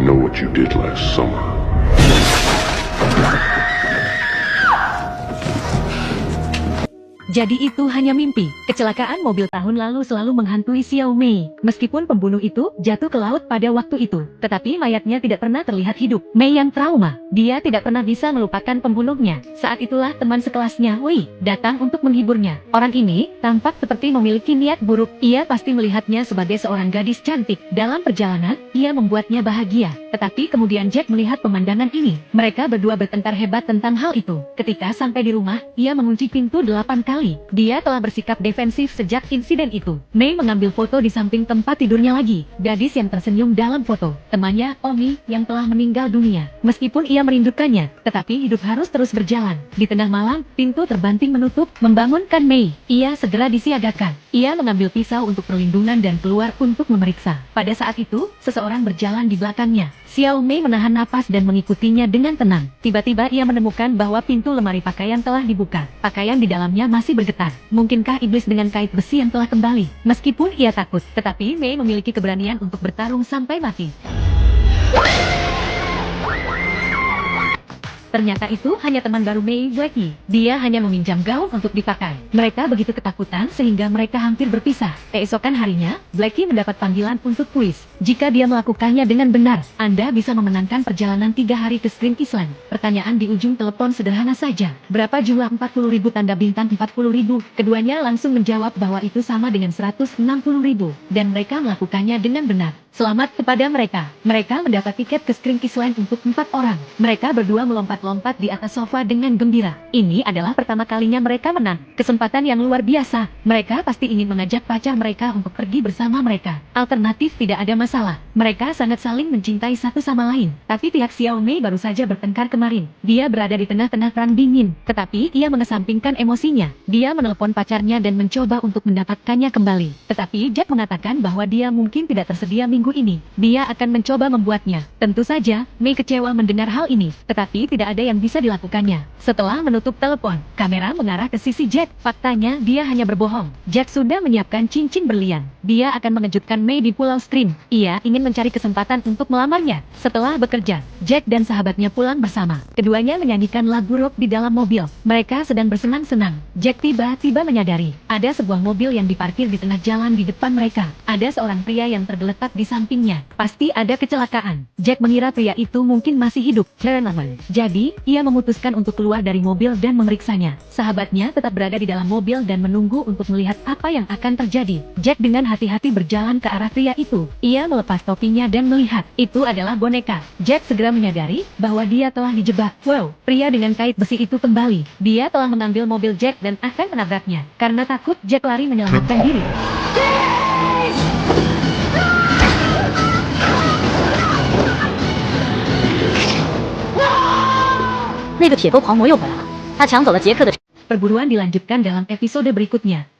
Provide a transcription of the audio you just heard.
know what you did last summer. Jadi itu hanya mimpi. Kecelakaan mobil tahun lalu selalu menghantui Xiao Mei. Meskipun pembunuh itu jatuh ke laut pada waktu itu, tetapi mayatnya tidak pernah terlihat hidup. Mei yang trauma. Dia tidak pernah bisa melupakan pembunuhnya. Saat itulah teman sekelasnya, Wei, datang untuk menghiburnya. Orang ini tampak seperti memiliki niat buruk. Ia pasti melihatnya sebagai seorang gadis cantik. Dalam perjalanan, ia membuatnya bahagia. Tetapi kemudian Jack melihat pemandangan ini. Mereka berdua bertengkar hebat tentang hal itu. Ketika sampai di rumah, ia mengunci pintu 8 kali. Dia telah bersikap defensif sejak insiden itu. Mei mengambil foto di samping tempat tidurnya lagi. Gadis yang tersenyum dalam foto, temannya, Omi, yang telah meninggal dunia. Meskipun ia merindukannya, tetapi hidup harus terus berjalan. Di tengah malam, pintu terbanting menutup, membangunkan Mei. Ia segera disiagakan. Ia mengambil pisau untuk perlindungan dan keluar untuk memeriksa. Pada saat itu, seseorang berjalan di belakangnya. Xiao Mei menahan napas dan mengikutinya dengan tenang. Tiba-tiba ia menemukan bahwa pintu lemari pakaian telah dibuka. Pakaian di dalamnya masih bergetar. Mungkinkah iblis dengan kait besi yang telah kembali? Meskipun ia takut, tetapi Mei memiliki keberanian untuk bertarung sampai mati. Ternyata itu hanya teman baru Mei, Blackie. Dia hanya meminjam gaun untuk dipakai. Mereka begitu ketakutan sehingga mereka hampir berpisah. Keesokan harinya, Blackie mendapat panggilan untuk kuis. Jika dia melakukannya dengan benar, Anda bisa memenangkan perjalanan 3 hari ke Spring Island. Pertanyaan di ujung telepon sederhana saja. Berapa jumlah 40.000 tanda bintang 40.000? Keduanya langsung menjawab bahwa itu sama dengan 160.000. Dan mereka melakukannya dengan benar. Selamat kepada mereka. Mereka mendapat tiket ke Spring Island untuk 4 orang. Mereka berdua melompat-lompat di atas sofa dengan gembira. Ini adalah pertama kalinya mereka menang. Kesempatan yang luar biasa. Mereka pasti ingin mengajak pacar mereka untuk pergi bersama mereka. Alternatif tidak ada masalah. Mereka sangat saling mencintai satu sama lain. Tapi pihak Xiao Mei baru saja bertengkar kemarin. Dia berada di tengah-tengah perang dingin. Tetapi ia mengesampingkan emosinya. Dia menelpon pacarnya dan mencoba untuk mendapatkannya kembali. Tetapi Jack mengatakan bahwa dia mungkin tidak tersedia minggu ini. Dia akan mencoba membuatnya. Tentu saja, Mei kecewa mendengar hal ini. Tetapi tidak ada yang bisa dilakukannya. Setelah menutup telepon, kamera mengarah ke sisi Jack. Faktanya, dia hanya berbohong. Jack sudah menyiapkan cincin berlian. Dia akan mengejutkan Mei di Pulau Stream. Ia ingin mencari kesempatan untuk melamarnya. Setelah bekerja, Jack dan sahabatnya pulang bersama. Keduanya menyanyikan lagu rock di dalam mobil. Mereka sedang bersenang-senang. Jack tiba-tiba menyadari ada sebuah mobil yang diparkir di tengah jalan di depan mereka. Ada seorang pria yang tergeletak di sampingnya. Pasti ada kecelakaan. Jack mengira pria itu mungkin masih hidup. Jadi, ia memutuskan untuk keluar dari mobil dan memeriksanya. Sahabatnya tetap berada di dalam mobil dan menunggu untuk melihat apa yang akan terjadi. Jack dengan hati-hati berjalan ke arah pria itu. Ia melepas topinya dan melihat. Itu adalah boneka. Jack segera menyadari bahwa dia telah dijebak. Wow, pria dengan kait besi itu kembali. Dia telah mengambil mobil Jack dan akan menabraknya. Karena takut, Jack lari menyelamatkan diri. 那个铁钩狂魔又回来了，他抢走了杰克的。 Perburuan dilanjutkan dalam episode berikutnya.